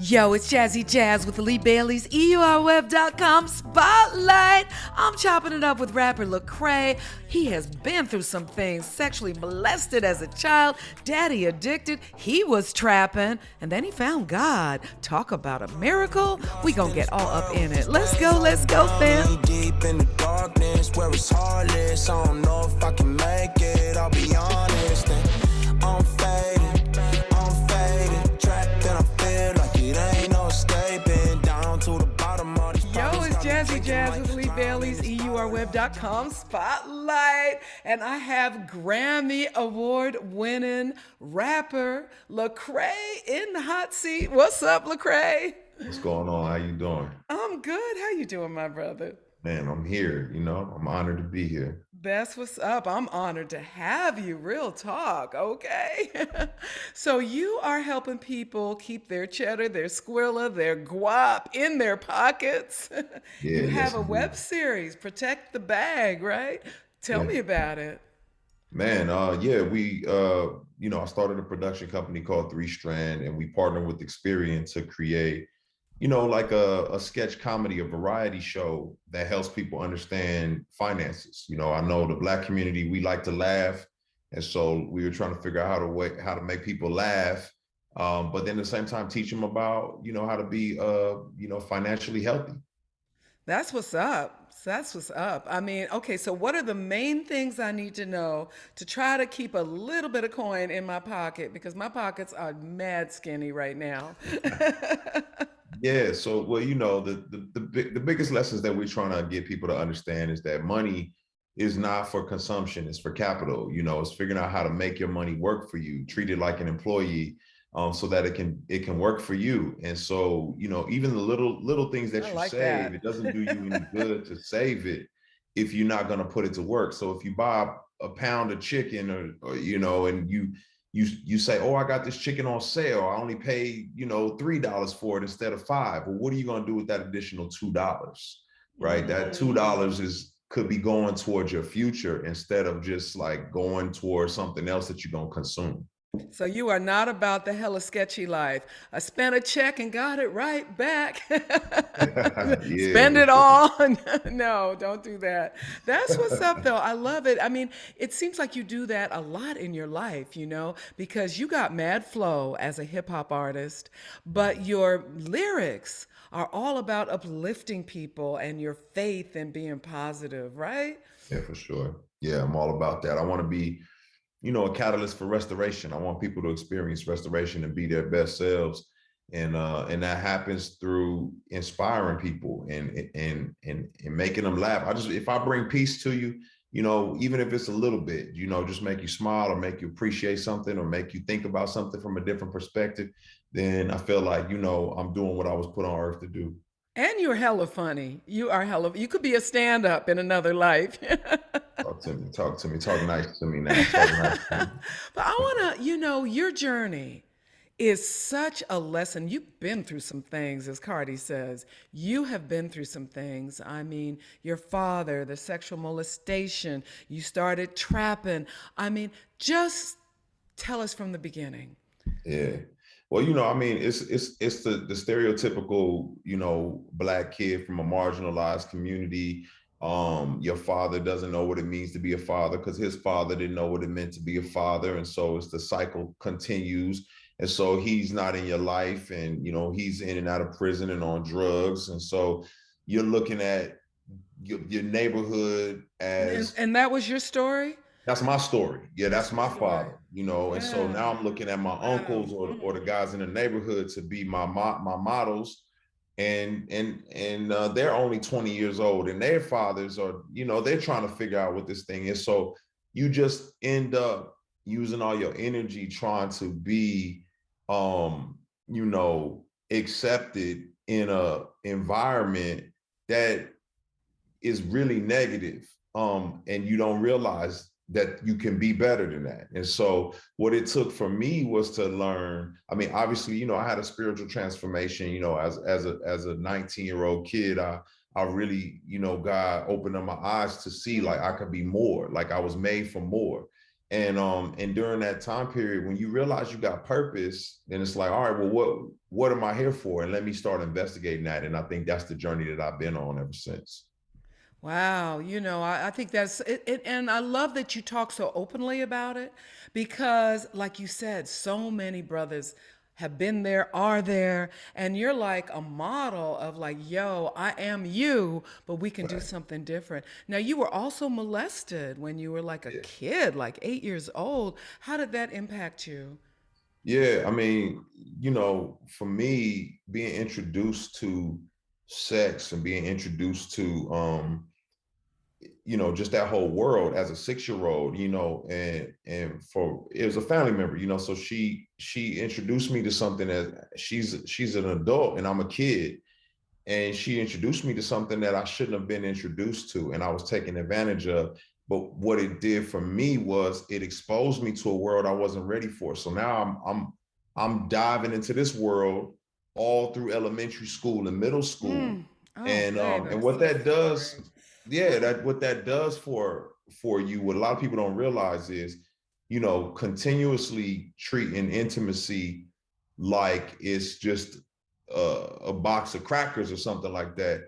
Yo, it's Jazzy Jazz with Lee Bailey's EURWeb.com Spotlight. I'm chopping it up with rapper Lecrae. He has been through some things, sexually molested as a child, daddy addicted, he was trapping, and then he found God. Talk about a miracle. We gonna get all up in it. Let's go, fam. Deep in the darkness where it's heartless. I don't know if I can make it, I'll be honest. And I'm faded, trapped and I feel like it ain't no escaping. Down to the bottom of these Yo, problems it's got me Jazzy thinking Jazz like with Lee Bailey's EURWeb.com Spotlight. And I have Grammy Award winning rapper Lecrae in the hot seat. What's up, Lecrae? What's going on? How you doing? I'm good. How you doing, my brother? Man, I'm here, I'm honored to be here. That's what's up. I'm honored to have you. Real talk, okay? So you are helping people keep their cheddar, their squilla, their guap in their pockets. Yeah, You have yes, a indeed. web series, Protect the Bag, right? Tell Yeah. me about it. Man, yeah, I started a production company called Three Strand, and we partnered with Experian to create, like a sketch comedy, a variety show that helps people understand finances. I know the Black community, we like to laugh. And so we were trying to figure out how to make people laugh, but then at the same time, teach them about, how to be, financially healthy. That's what's up. That's what's up. I mean, okay, so what are the main things I need to know to try to keep a little bit of coin in my pocket because my pockets are mad skinny right now. Yeah, so well, the biggest lessons that we're trying to get people to understand is that money is not for consumption, it's for capital. It's figuring out how to make your money work for you, treat it like an employee, so that it can work for you. And so, even the little things that I you like save, that. it doesn't do you any good to save it if you're not going to put it to work. So if you buy a pound of chicken, or and you say, oh, I got this chicken on sale, I only paid $3 for it instead of 5. Well, what are you going to do with that additional $2? Right, that $2 is could be going towards your future instead of just like going towards something else that you're going to consume. So you are not about the hella sketchy life. I spent a check and got it right back. Yeah, Spend for it sure. all. No, don't do that. That's what's up though. I love it. I mean, it seems like you do that a lot in your life, because you got mad flow as a hip hop artist, but your lyrics are all about uplifting people and your faith and being positive, right? Yeah, for sure. Yeah, I'm all about that. I want to be, a catalyst for restoration. I want people to experience restoration and be their best selves. And that happens through inspiring people and making them laugh. If I bring peace to you, even if it's a little bit, just make you smile or make you appreciate something or make you think about something from a different perspective, then I feel like, I'm doing what I was put on earth to do. And you're hella funny. You are hella, you could be a stand up in another life. Talk nice to me now. Talk nice to me. But I want to, your journey is such a lesson. You've been through some things, as Cardi says. You have been through some things. I mean, your father, the sexual molestation, you started trapping. I mean, just tell us from the beginning. Yeah. Well, I mean, it's the stereotypical, Black kid from a marginalized community. Your father doesn't know what it means to be a father because his father didn't know what it meant to be a father. And so it's the cycle continues. And so he's not in your life, and he's in and out of prison and on drugs. And so you're looking at your neighborhood And, as, and that was your story? that's my story. Yeah, That's that's your my story. father, and so Yeah. now I'm looking at my Wow. uncles or the guys in the neighborhood to be my models, and they're only 20 years old, and their fathers are, they're trying to figure out what this thing is. So you just end up using all your energy trying to be, um, accepted in a environment that is really negative, and you don't realize that you can be better than that. And so what it took for me was to learn. I mean, obviously, I had a spiritual transformation, as a 19-year-old kid. I really, God opened up my eyes to see like I could be more, like I was made for more. And during that time period, when you realize you got purpose, then it's like, all right, well, what am I here for? And let me start investigating that. And I think that's the journey that I've been on ever since. Wow, I think that's it, and I love that you talk so openly about it because, like you said, so many brothers have been there, are there, and you're like a model of like, yo, I am you, but we can do Right. something different. Now, you were also molested when you were like a Yeah. kid, like 8 years old. How did that impact you? Yeah. I mean, for me, being introduced to sex and being introduced to just that whole world as a 6-year old, and for it was a family member, so she introduced me to something that she's an adult and I'm a kid. And she introduced me to something that I shouldn't have been introduced to, and I was taken advantage of. But what it did for me was it exposed me to a world I wasn't ready for. So now I'm diving into this world all through elementary school and middle school, Mm. Oh, babe, and I'm what so that sorry. does, yeah, that what that does for you, what a lot of people don't realize is, continuously treating intimacy like it's just a box of crackers or something like that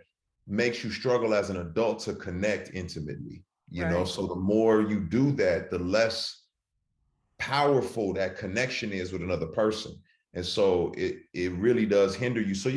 makes you struggle as an adult to connect intimately. Right. So the more you do that, the less powerful that connection is with another person. And so it really does hinder you. So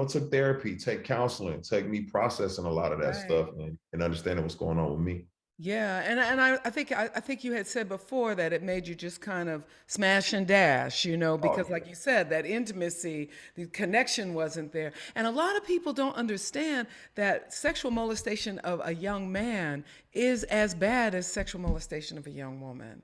took therapy, take counseling, take me processing a lot of that Right. stuff, and understanding what's going on with me. Yeah, and I think you had said before that it made you just kind of smash and dash, Oh because like you said, that intimacy, the connection wasn't there. And a lot of people don't understand that sexual molestation of a young man is as bad as sexual molestation of a young woman,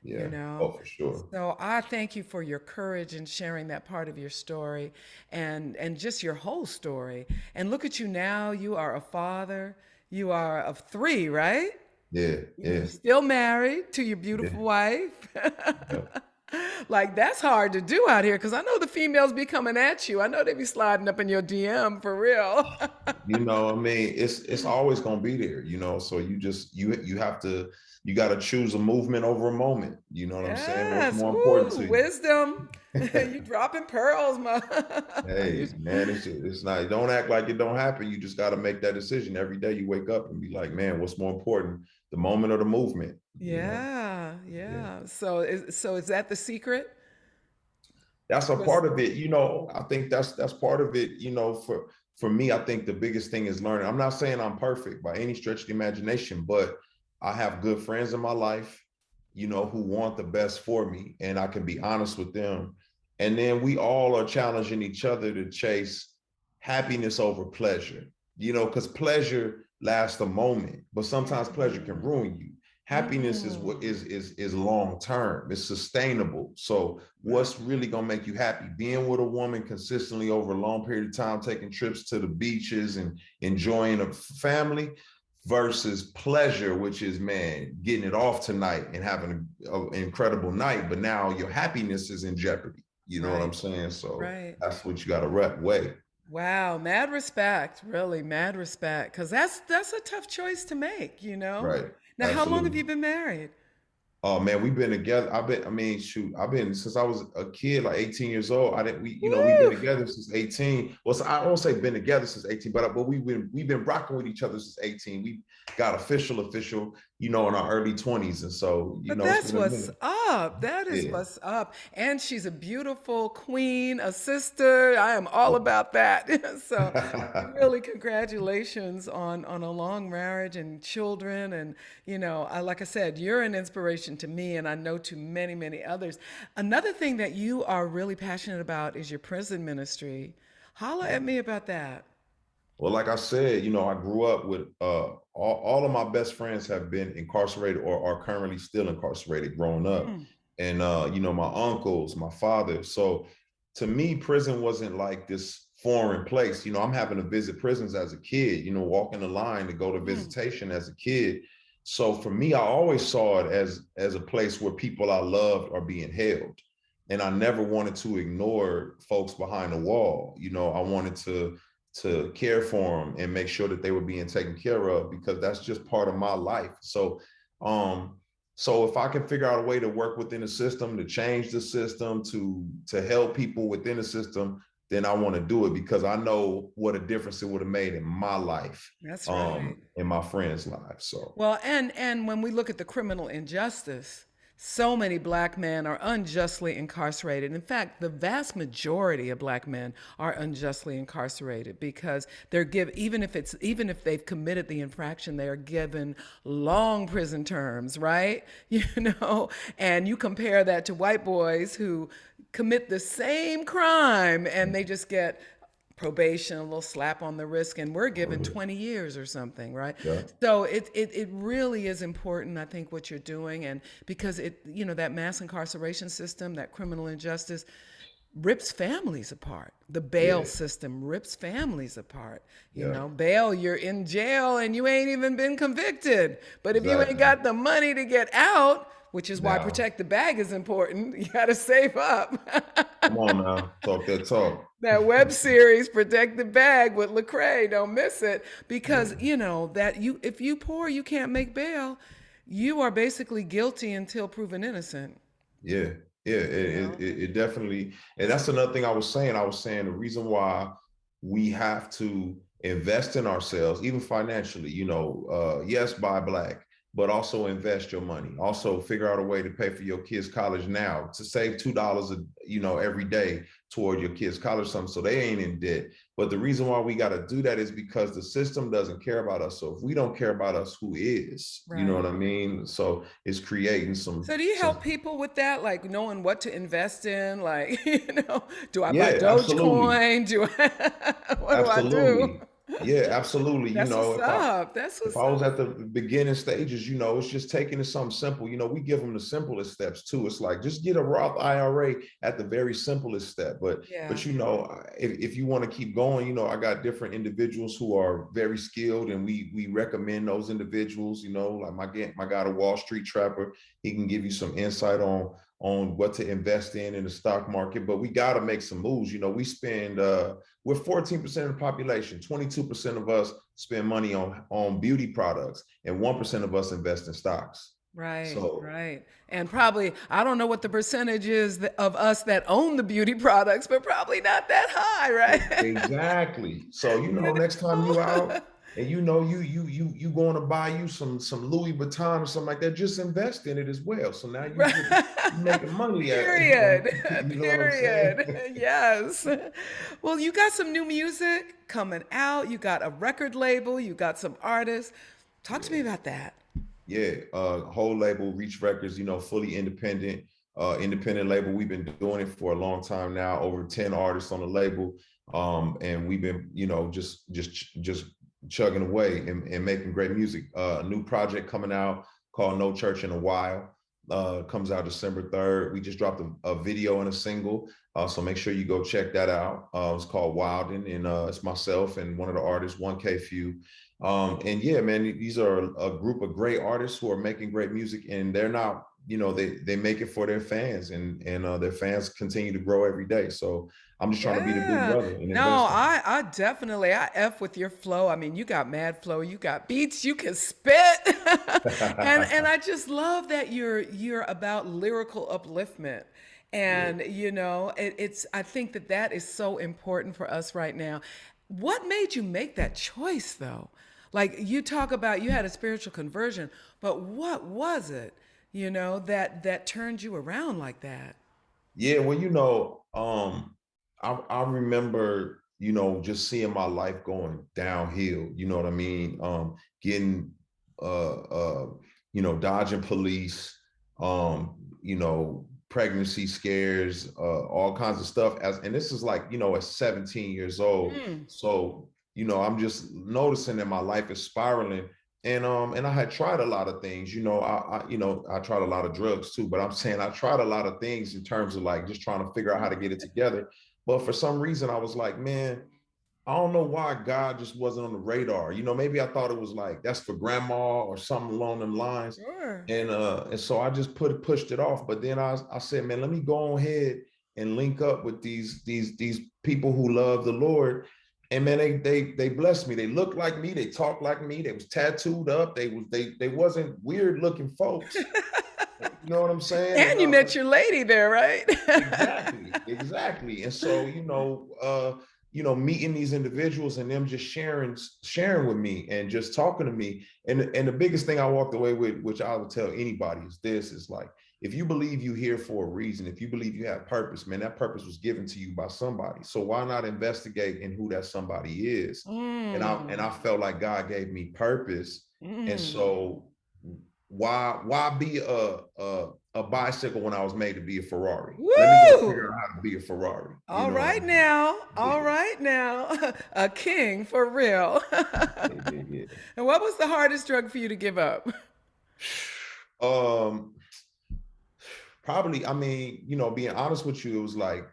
you yeah. know? Oh, for sure. So I thank you for your courage in sharing that part of your story and just your whole story. And look at you now, you are a father. You are of three, right? Yeah, You're yeah, still married to your beautiful yeah, wife. yeah. Like that's hard to do out here because I know the females be coming at you. I know they be sliding up in your DM for real. I mean, it's always gonna be there, so you have to, you got to choose a movement over a moment. You know what I'm saying? What's Yes, more important woo, to you? wisdom. You dropping pearls, ma. You- Hey, man, it's not. Don't act like it don't happen. You just got to make that decision every day. You wake up and be like, man, what's more important, the moment or the movement? Yeah, Yeah. yeah. So is that the secret? That's a Was part of it. I think that's part of it. For me, I think the biggest thing is learning. I'm not saying I'm perfect by any stretch of the imagination, but I have good friends in my life, who want the best for me, and I can be honest with them. And then we all are challenging each other to chase happiness over pleasure, because pleasure lasts a moment, but sometimes pleasure can mm, ruin you. Happiness is what mm, is long term, it's sustainable. So wow, what's really gonna make you happy? Being with a woman consistently over a long period of time, taking trips to the beaches and enjoying a family, versus pleasure, which is, man, getting it off tonight and having an incredible night, but now your happiness is in jeopardy. You know what I'm right, saying? So right. that's what you got to weigh. Wow, mad respect, really, mad respect, because that's a tough choice to make, you know? Right. Now, how long have Absolutely. you been married? Oh man, we've been together. I mean, shoot, I've been since I was a kid, like 18 years old. I didn't, we've been Woo! together since 18. Well, so I won't say been together since 18, but we've been rocking with each other since 18. We got official, in our early 20s. And so, But it's that's been a what's minute. up. That is Yeah. what's up. And she's a beautiful queen, a sister. I am all about that. So, really, congratulations on a long marriage and children. And like I said, you're an inspiration to me, and I know to many, many others. Another thing that you are really passionate about is your prison ministry. Holla at me about that. Well, like I said, I grew up with all of my best friends have been incarcerated or are currently still incarcerated growing up. Mm, And my uncles, my father. So to me, prison wasn't like this foreign place. I'm having to visit prisons as a kid, walking the line to go to mm, visitation as a kid. So for me, I always saw it as a place where people I loved are being held. And I never wanted to ignore folks behind the wall. I wanted to care for them and make sure that they were being taken care of, because that's just part of my life. So So if I can figure out a way to work within the system, to change the system, to help people within the system, then I want to do it because I know what a difference it would have made in my life, That's right. in my friends' lives. So Well, and when we look at the criminal injustice, so many black men are unjustly incarcerated. In fact, the vast majority of black men are unjustly incarcerated because they're even if they've committed the infraction, they are given long prison terms, right? You know, and you compare that to white boys who commit the same crime and they just get probation, a little slap on the wrist, and we're given 20 years or something, right? yeah, So it really is important, I think, what you're doing, and because that mass incarceration system, that criminal injustice rips families apart. The bail yeah, system rips families apart. yeah, Bail, you're in jail and you ain't even been convicted. But if you ain't exactly. got the money to get out, which is why Now, protect the bag is important, you got to save up. come on now, talk that talk. That web series, Protect the Bag with Lecrae, don't miss it. Because, Yeah. if you poor, you can't make bail, you are basically guilty until proven innocent, Yeah, yeah, you know? it definitely, and that's another thing I was saying. I was saying the reason why we have to invest in ourselves, even financially, yes, buy black, but also invest your money. Also figure out a way to pay for your kids' college now, to save $2 every day toward your kids' college, something so they ain't in debt. But the reason why we got to do that is because the system doesn't care about us. So if we don't care about us, who is? You know what Right. I mean? So it's creating So do you some help people with that, like knowing what to invest in? Like, do I buy Yeah, absolutely. Dogecoin? What do I do? Absolutely. Yeah, absolutely. That's what's up. That's If what's I was up. at the beginning stages, it's just taking it something simple. We give them the simplest steps too. It's like just get a Roth IRA at the very simplest step. But Yeah. if you want to keep going, I got different individuals who are very skilled, and we recommend those individuals. Like my guy, the Wall Street Trapper, he can give you some insight on what to invest in the stock market. But we got to make some moves. We're 14% of the population. 22% of us spend money on beauty products, and 1% of us invest in stocks. Right, So right. And probably, I don't know what the percentage is of us that own the beauty products, but probably not that high, right? exactly. So next time you out and you going to buy you some Louis Vuitton or something like that, just invest in it as well. So now Right. you making money at Period. you know what I'm saying? Period. Yes. Well, you got some new music coming out. You got a record label. You got some artists. Talk to me Yeah. about that. Yeah, whole label, Reach Records, fully independent label. We've been doing it for a long time now, over 10 artists on the label. And we've been, just chugging away and making great music. A new project coming out called No Church in a While. Comes out December 3rd. We just dropped a video and a single. So make sure you go check that out. It's called Wildin', and it's myself and one of the artists, 1K Few. And yeah, man, these are a group of great artists who are making great music, and they're not, they make it for their fans, and their fans continue to grow every day. So I'm just trying to be the big Yeah. brother and No, invest in I definitely I F with your flow. I mean, you got mad flow, you got beats, you can spit. And them. I just love that you're about lyrical upliftment. Yeah. And it's I think that is so important for us right now. What made you make that choice though? Like you talk about you had a spiritual conversion, but what was it, that turned you around like that? Yeah, well, I remember, just seeing my life going downhill, you know what I mean? Getting dodging police, pregnancy scares, all kinds of stuff. And this is like, at 17 years old. Mm. So, I'm just noticing that my life is spiraling. And I had tried a lot of things, I tried a lot of drugs too, but I'm saying I tried a lot of things in terms of like just trying to figure out how to get it together. But for some reason I was like, man, I don't know why God just wasn't on the radar. Maybe I thought it was like that's for grandma or something along them lines. Sure. And so I just pushed it off. But then I said, man, let me go ahead and link up with these people who love the Lord. And man, they blessed me. They looked like me, they talked like me, they was tattooed up, they wasn't weird looking folks. You know what I'm saying? And you met your lady there, right? Exactly. And so, meeting these individuals and them just sharing with me and just talking to me. And the biggest thing I walked away with, which I would tell anybody, is this: is like, if you believe you're here for a reason, if you believe you have purpose, man, that purpose was given to you by somebody. So why not investigate in who that somebody is? And I felt like God gave me purpose. And so why be a bicycle when I was made to be a Ferrari? Woo! Let me go figure out how to be a Ferrari. All right now. A king for real. Yeah. And what was the hardest drug for you to give up? Probably, being honest with you, it was like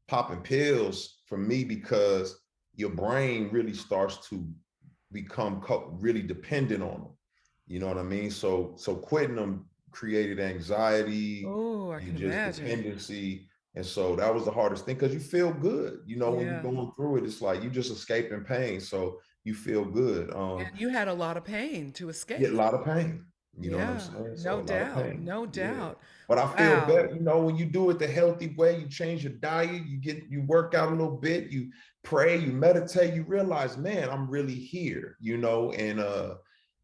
popping pills for me, because your brain really starts to become really dependent on them. You know what I mean? So quitting them created anxiety and just dependency. And so that was the hardest thing, because you feel good. When you're going through it, it's like you just escaping pain. So you feel good. And you had a lot of pain to escape. Get a lot of pain. You know what I'm saying? So no doubt. No doubt. But I feel better, when you do it the healthy way. You change your diet, you work out a little bit, you pray, you meditate, you realize, man, I'm really here,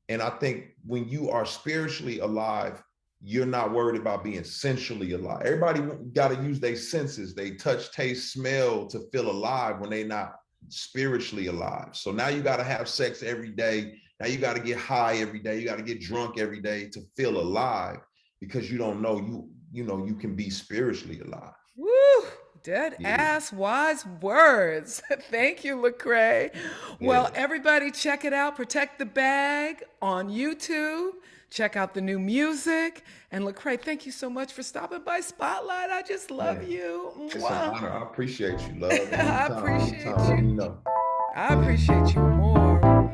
and I think when you are spiritually alive, you're not worried about being sensually alive. Everybody got to use their senses. They touch, taste, smell to feel alive when they're not spiritually alive. So now you got to have sex every day. Now you got to get high every day. You got to get drunk every day to feel alive, because you don't know you can be spiritually alive. Woo! Dead ass wise words. Thank you, Lecrae. Well, everybody check it out. Protect the Bag on YouTube. Check out the new music. And Lecrae, thank you so much for stopping by Spotlight. I just love you. It's an honor. I appreciate you, love. I appreciate you. Let me know. I appreciate you more.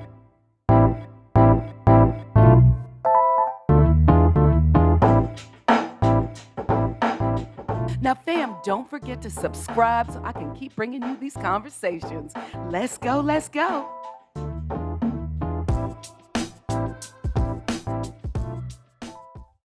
Now, fam, don't forget to subscribe so I can keep bringing you these conversations. Let's go, let's go.